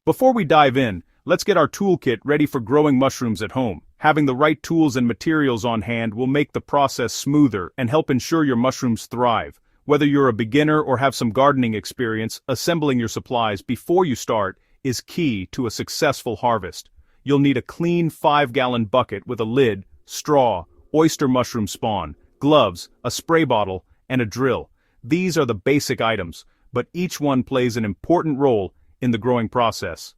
Before we dive in, let's get our toolkit ready for growing mushrooms at home. Having the right tools and materials on hand will make the process smoother and help ensure your mushrooms thrive. Whether you're a beginner or have some gardening experience, assembling your supplies before you start is key to a successful harvest. You'll need a clean 5-gallon bucket with a lid, straw, oyster mushroom spawn, gloves, a spray bottle, and a drill. These are the basic items, but each one plays an important role in the growing process.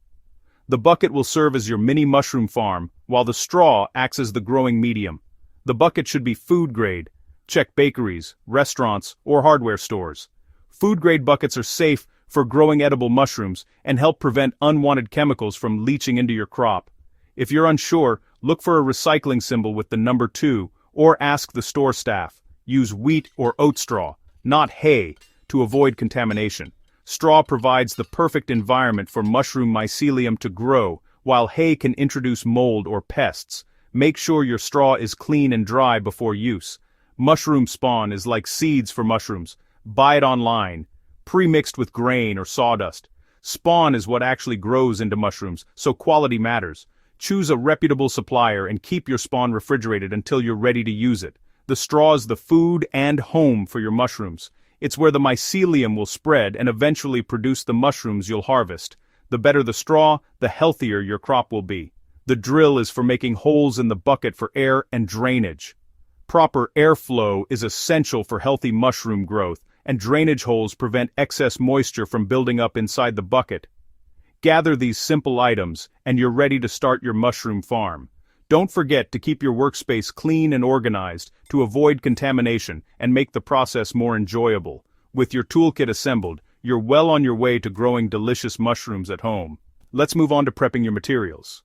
The bucket will serve as your mini mushroom farm, while the straw acts as the growing medium. The bucket should be food grade. Check bakeries, restaurants, or hardware stores. Food grade buckets are safe for growing edible mushrooms and help prevent unwanted chemicals from leaching into your crop. If you're unsure, look for a recycling symbol with the number 2, or ask the store staff. Use wheat or oat straw, not hay, to avoid contamination. Straw provides the perfect environment for mushroom mycelium to grow, while hay can introduce mold or pests. Make sure your straw is clean and dry before use. Mushroom spawn is like seeds for mushrooms. Buy it online, pre-mixed with grain or sawdust. Spawn is what actually grows into mushrooms, so quality matters. Choose a reputable supplier and keep your spawn refrigerated until you're ready to use it. The straw is the food and home for your mushrooms. It's where the mycelium will spread and eventually produce the mushrooms you'll harvest. The better the straw, the healthier your crop will be. The drill is for making holes in the bucket for air and drainage. Proper airflow is essential for healthy mushroom growth, and drainage holes prevent excess moisture from building up inside the bucket. Gather these simple items, and you're ready to start your mushroom farm. Don't forget to keep your workspace clean and organized to avoid contamination and make the process more enjoyable. With your toolkit assembled, you're well on your way to growing delicious mushrooms at home. Let's move on to prepping your materials.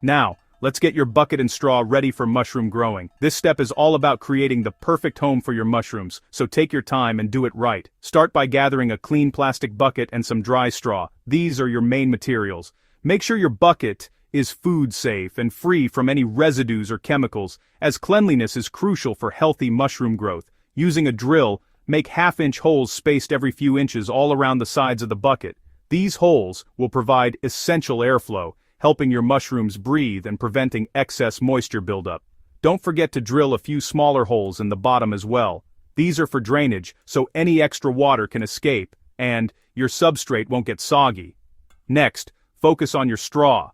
Now, let's get your bucket and straw ready for mushroom growing. This step is all about creating the perfect home for your mushrooms, so take your time and do it right. Start by gathering a clean plastic bucket and some dry straw. These are your main materials. Make sure your bucket is food safe and free from any residues or chemicals, as cleanliness is crucial for healthy mushroom growth. Using a drill, make half-inch holes spaced every few inches all around the sides of the bucket. These holes will provide essential airflow, helping your mushrooms breathe and preventing excess moisture buildup. Don't forget to drill a few smaller holes in the bottom as well. These are for drainage, so any extra water can escape, and your substrate won't get soggy. Next, focus on your straw.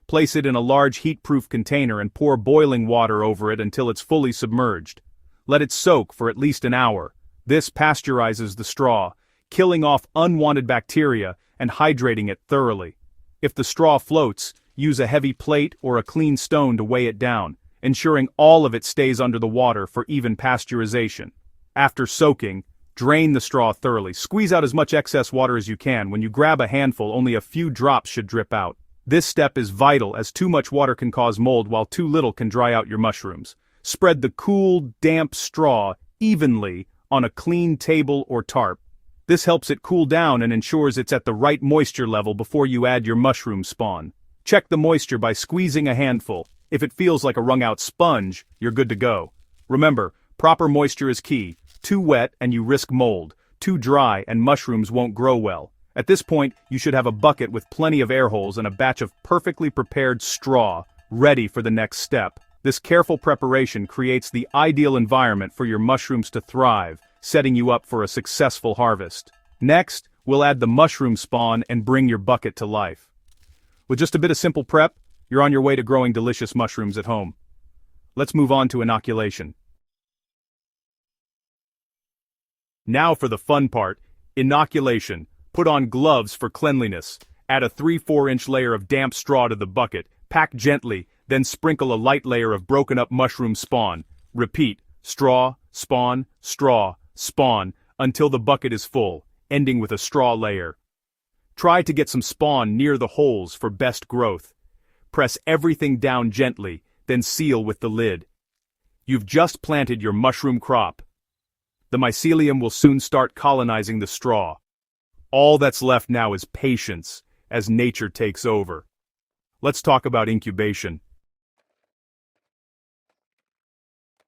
Place it in a large heat-proof container and pour boiling water over it until it's fully submerged. Let it soak for at least an hour. This pasteurizes the straw, killing off unwanted bacteria and hydrating it thoroughly. If the straw floats, use a heavy plate or a clean stone to weigh it down, ensuring all of it stays under the water for even pasteurization. After soaking, drain the straw thoroughly. Squeeze out as much excess water as you can. When you grab a handful, only a few drops should drip out. This step is vital, as too much water can cause mold while too little can dry out your mushrooms. Spread the cool, damp straw evenly on a clean table or tarp. This helps it cool down and ensures it's at the right moisture level before you add your mushroom spawn. Check the moisture by squeezing a handful. If it feels like a wrung-out sponge, you're good to go. Remember, proper moisture is key. Too wet and you risk mold. Too dry and mushrooms won't grow well. At this point, you should have a bucket with plenty of air holes and a batch of perfectly prepared straw ready for the next step. This careful preparation creates the ideal environment for your mushrooms to thrive, setting you up for a successful harvest. Next, we'll add the mushroom spawn and bring your bucket to life. With just a bit of simple prep, you're on your way to growing delicious mushrooms at home. Let's move on to inoculation. Now for the fun part, inoculation. Put on gloves for cleanliness. Add a 3-4-inch layer of damp straw to the bucket. Pack gently, then sprinkle a light layer of broken up mushroom spawn. Repeat, straw, spawn, until the bucket is full, ending with a straw layer. Try to get some spawn near the holes for best growth. Press everything down gently, then seal with the lid. You've just planted your mushroom crop. The mycelium will soon start colonizing the straw. All that's left now is patience, as nature takes over. Let's talk about incubation.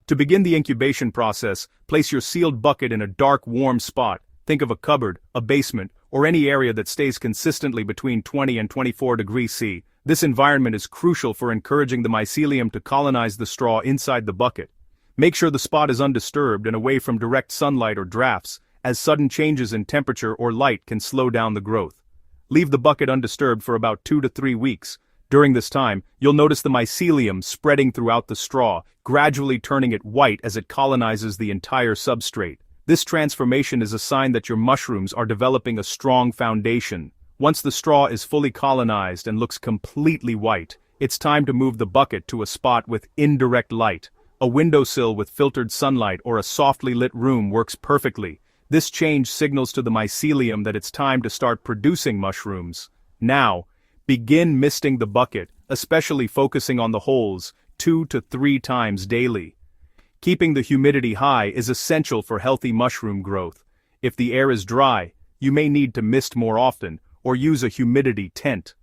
To begin the incubation process, place your sealed bucket in a dark, warm spot. Think of a cupboard, a basement, or any area that stays consistently between 20 and 24 degrees C. This environment is crucial for encouraging the mycelium to colonize the straw inside the bucket. Make sure the spot is undisturbed and away from direct sunlight or drafts, as sudden changes in temperature or light can slow down the growth. Leave the bucket undisturbed for about 2 to 3 weeks. During this time, you'll notice the mycelium spreading throughout the straw, gradually turning it white as it colonizes the entire substrate. This transformation is a sign that your mushrooms are developing a strong foundation. Once the straw is fully colonized and looks completely white, it's time to move the bucket to a spot with indirect light. A windowsill with filtered sunlight or a softly lit room works perfectly. This change signals to the mycelium that it's time to start producing mushrooms. Now, begin misting the bucket, especially focusing on the holes, 2 to 3 times daily. Keeping the humidity high is essential for healthy mushroom growth. If the air is dry, you may need to mist more often, or use a humidity tent.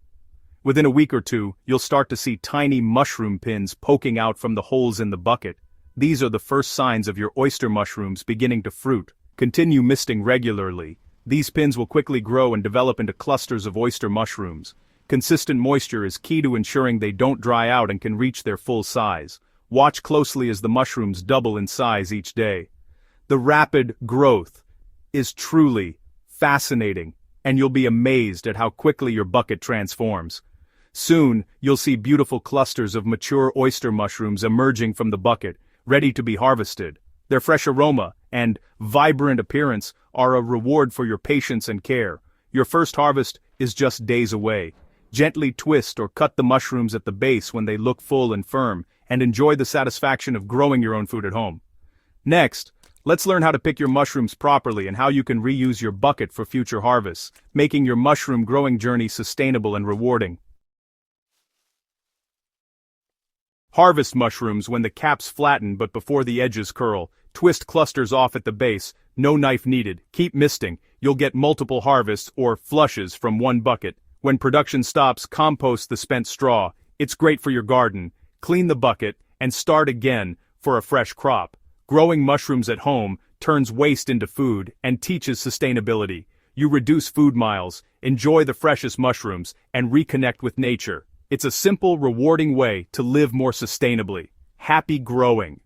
Within a week or two, you'll start to see tiny mushroom pins poking out from the holes in the bucket. These are the first signs of your oyster mushrooms beginning to fruit. Continue misting regularly. These pins will quickly grow and develop into clusters of oyster mushrooms. Consistent moisture is key to ensuring they don't dry out and can reach their full size. Watch closely as the mushrooms double in size each day. The rapid growth is truly fascinating, and you'll be amazed at how quickly your bucket transforms. Soon, you'll see beautiful clusters of mature oyster mushrooms emerging from the bucket, ready to be harvested. Their fresh aroma and vibrant appearance are a reward for your patience and care. Your first harvest is just days away. Gently twist or cut the mushrooms at the base when they look full and firm, and enjoy the satisfaction of growing your own food at home. Next, let's learn how to pick your mushrooms properly and how you can reuse your bucket for future harvests, making your mushroom growing journey sustainable and rewarding. Harvest mushrooms when the caps flatten but before the edges curl. Twist clusters off at the base, no knife needed. Keep misting. You'll get multiple harvests or flushes from one bucket. When production stops, compost the spent straw. It's great for your garden. Clean the bucket and start again for a fresh crop. Growing mushrooms at home turns waste into food and teaches sustainability. You reduce food miles, enjoy the freshest mushrooms, and reconnect with nature. It's a simple, rewarding way to live more sustainably. Happy growing!